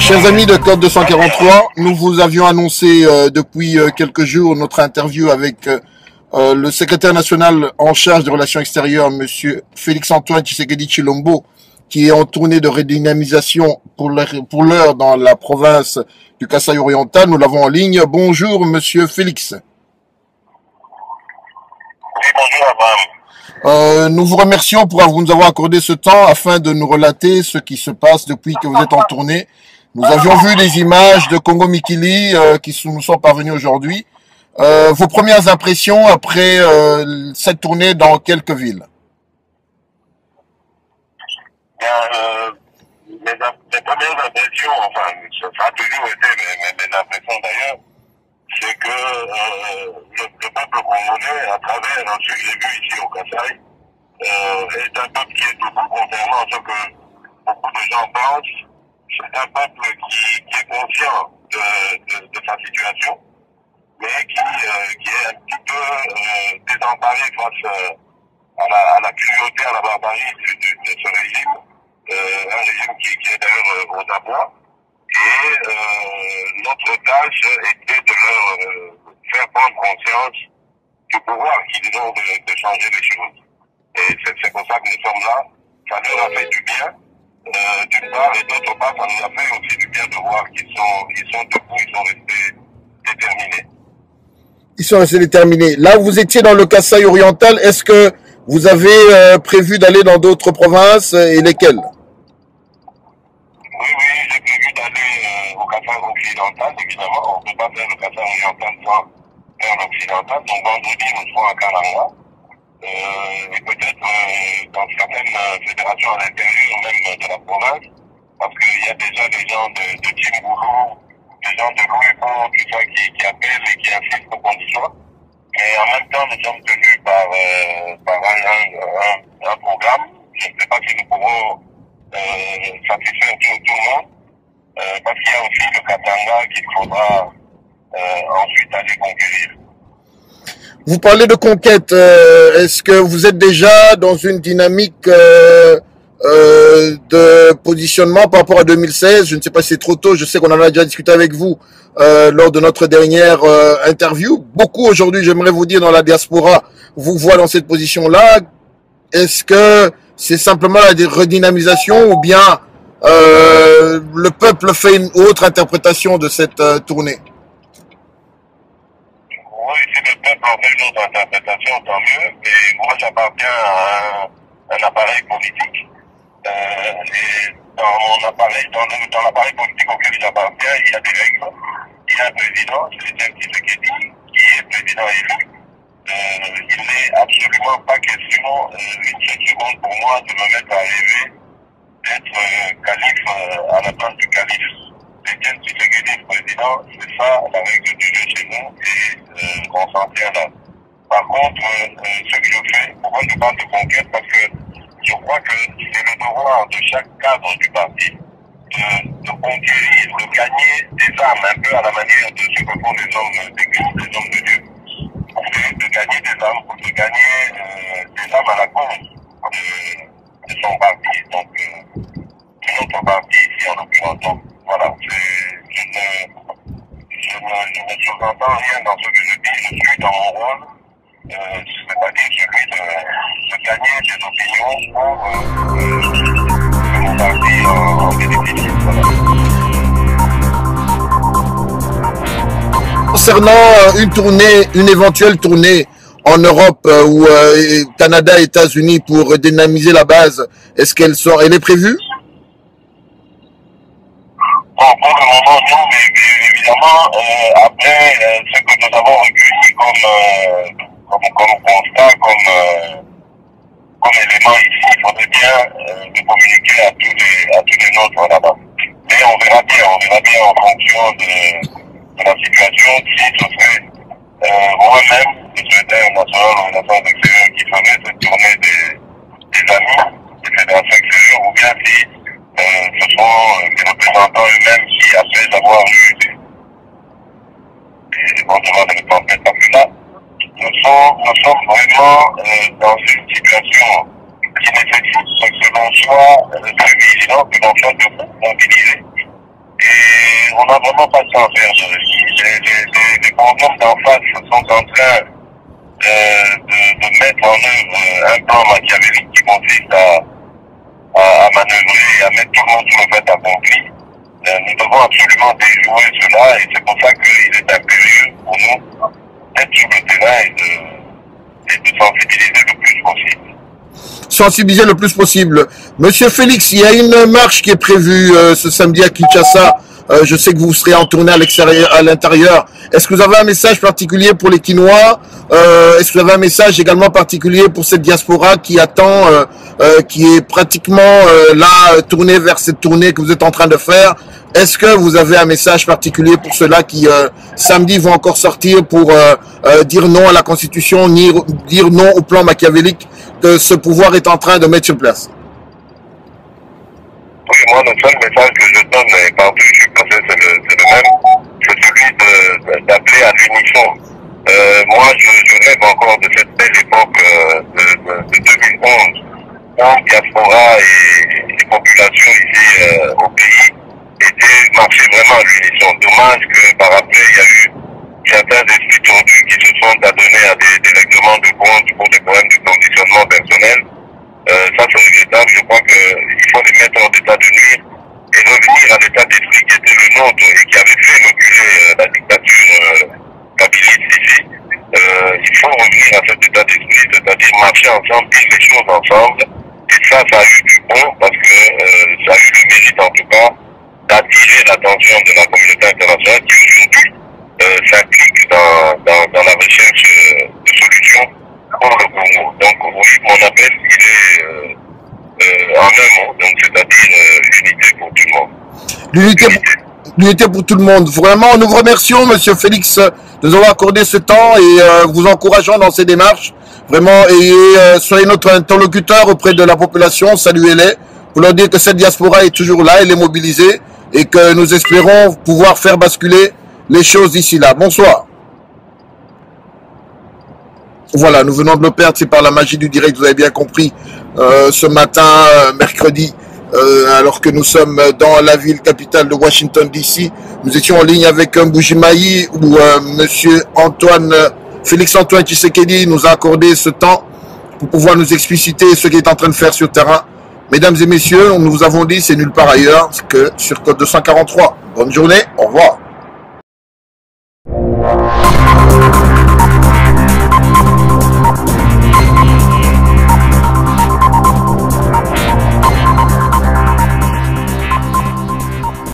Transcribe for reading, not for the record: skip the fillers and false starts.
Chers amis de Code 243, nous vous avions annoncé depuis quelques jours notre interview avec le secrétaire national en charge des relations extérieures, monsieur Félix-Antoine Tshisekedi Tshilombo, qui est en tournée de redynamisation pour l'heure dans la province du Kasaï oriental. Nous l'avons en ligne. Bonjour, monsieur Félix. Oui, bonjour, Abraham. Nous vous remercions pour nous avoir accordé ce temps afin de nous relater ce qui se passe depuis que vous êtes en tournée. Nous avions vu des images de Congo Mikili qui nous sont parvenues aujourd'hui. Vos premières impressions après cette tournée dans quelques villes? Mes premières impressions, enfin, ça a toujours été mes impressions d'ailleurs, c'est que le peuple congolais, à travers ce que j'ai vu ici au Kasaï, est un peuple qui est debout, contrairement à ce que beaucoup de gens pensent. C'est un peuple qui est conscient de sa situation, mais qui est un petit peu désemparé face à la cruauté, à la barbarie de ce régime, un régime qui est d'ailleurs aux abois. Et notre tâche était de leur faire prendre conscience du pouvoir qu'ils ont de changer les choses. Et c'est pour ça que nous sommes là. Ça leur a fait du bien, d'une part, et d'autre part, ça nous a fait aussi du bien de voir qu'ils sont debout, ils sont restés déterminés. Ils sont restés déterminés. Là, vous étiez dans le Kasaï oriental. Est-ce que vous avez prévu d'aller dans d'autres provinces et lesquelles? Oui, j'ai prévu d'aller au Kasaï occidental, évidemment. On ne peut pas faire le Kasaï oriental sans faire l'occidental. Donc vendredi, nous serons à Karanga. Et peut-être dans certaines fédérations à l'intérieur même de la province, parce qu'il y a déjà des gens de Timboulou, des gens de Louépo, tout ça qui appellent et qui insistent pour qu'on y soit. Mais en même temps, nous sommes tenus par un programme. Je ne sais pas si nous pourrons satisfaire tout le monde, parce qu'il y a aussi le Katanga qu'il faudra ensuite aller conquérir. Vous parlez de conquête. Est-ce que vous êtes déjà dans une dynamique de positionnement par rapport à 2016? Je ne sais pas si c'est trop tôt. Je sais qu'on en a déjà discuté avec vous lors de notre dernière interview. Beaucoup aujourd'hui, j'aimerais vous dire, dans la diaspora, vous voient dans cette position-là. Est-ce que c'est simplement la redynamisation ou bien le peuple fait une autre interprétation de cette tournée? Oui, si le peuple en fait une autre interprétation, tant mieux, mais moi j'appartiens à un appareil politique. Et dans l'appareil politique auquel j'appartiens, il y a des règles. Il y a un président, c'est Etienne Tshisekedi, qui est président élu. Il n'est absolument pas question, une seule seconde pour moi, de me mettre à rêver d'être calife à la place du calife. Etienne Tshisekedi, président, c'est ça la règle du jeu chez nous et on s'en tient là. Par contre, ce que je fais, pourquoi je parle de conquête? Parce que je crois que c'est le devoir de chaque cadre du parti de conquérir, de gagner des âmes, un peu à la manière de ce que font les hommes d'église, les hommes de Dieu. De gagner des âmes, de gagner des âmes à la cause de son parti, donc de notre parti ici en l'occurrence. Donc voilà, je ne sous-entends rien dans ce que je dis, je suis dans mon rôle, c'est-à-dire celui de gagner des opinions pour que mon parti en bénéficie. Voilà. Concernant une éventuelle tournée en Europe ou Canada, États-Unis pour dynamiser la base, est-ce qu'elle est prévue? Bon, pour le moment, non, mais évidemment, après ce que nous avons recueilli comme constat, comme élément ici, il faudrait bien le communiquer à tous les nôtres là-bas. Mais on verra bien en fonction de la situation, si ce serait moi-même, le secrétaire national aux affaires extérieures, qui ferait cette tournée des amis des fédérations extérieures, ou bien si ce sont les représentants eux-mêmes qui, après avoir eu éventuellement des représentants, parce que là, nous sommes vraiment dans une situation qui nécessite que l'on soit très vigilant, que l'on soit debout, mobilisé, Et on n'a vraiment pas de temps à faire. Les bonhommes d'en face sont en train de mettre en œuvre un plan machiavélique qui consiste à manœuvrer et à mettre tout le monde sur le fait accompli. Nous devons absolument déjouer cela et c'est pour ça qu'il est impérieux pour nous d'être sur le terrain et de sensibiliser le plus possible. Sensibiliser le plus possible. Monsieur Félix, il y a une marche qui est prévue ce samedi à Kinshasa. Je sais que vous serez en tournée à l'intérieur. Est-ce que vous avez un message particulier pour les Kinois? Est-ce que vous avez un message également particulier pour cette diaspora qui attend, qui est pratiquement là, tournée vers cette tournée que vous êtes en train de faire? Est-ce que vous avez un message particulier pour ceux-là qui, samedi, vont encore sortir pour dire non à la Constitution, dire non au plan machiavélique que ce pouvoir est en train de mettre sur place? Oui, moi, le seul message que je donne, et partout où je suis passé, c'est le même, c'est celui d'appeler à l'unisson. Moi, je rêve encore de cette belle époque de 2011, où diaspora et population ici au pays marchaient vraiment à l'unisson. Dommage que par après, il y a eu certains esprits tordus qui se sont adonnés à des règlements de compte pour des problèmes de conditionnement personnel. Ça, c'est regrettable. Je crois qu'il faut les mettre en état de nuire et revenir à l'état d'esprit qui était le nôtre et qui avait fait reculer la dictature kabiliste ici. Il faut revenir à cet état d'esprit, c'est-à-dire marcher ensemble, dire les choses ensemble. Et ça a eu du bon parce que ça a eu le mérite, en tout cas, d'attirer l'attention de la communauté internationale qui aujourd'hui s'implique dans la recherche de solutions pour le Congo. Donc oui, mon appel, il est en un mot, donc c'est-à-dire l'unité pour tout le monde. L'unité pour tout le monde. Vraiment, nous vous remercions, Monsieur Félix, de nous avoir accordé ce temps et vous encourageons dans ces démarches. Vraiment, et soyez notre interlocuteur auprès de la population, saluez-les, pour leur dire que cette diaspora est toujours là, elle est mobilisée et que nous espérons pouvoir faire basculer les choses d'ici là. Bonsoir. Voilà, nous venons de le perdre, c'est par la magie du direct, vous avez bien compris, ce matin, mercredi, alors que nous sommes dans la ville capitale de Washington DC. Nous étions en ligne avec Mbujimayi où monsieur Félix-Antoine Tshisekedi nous a accordé ce temps pour pouvoir nous expliciter ce qu'il est en train de faire sur le terrain. Mesdames et messieurs, nous vous avons dit, c'est nulle part ailleurs que sur Code 243. Bonne journée, au revoir.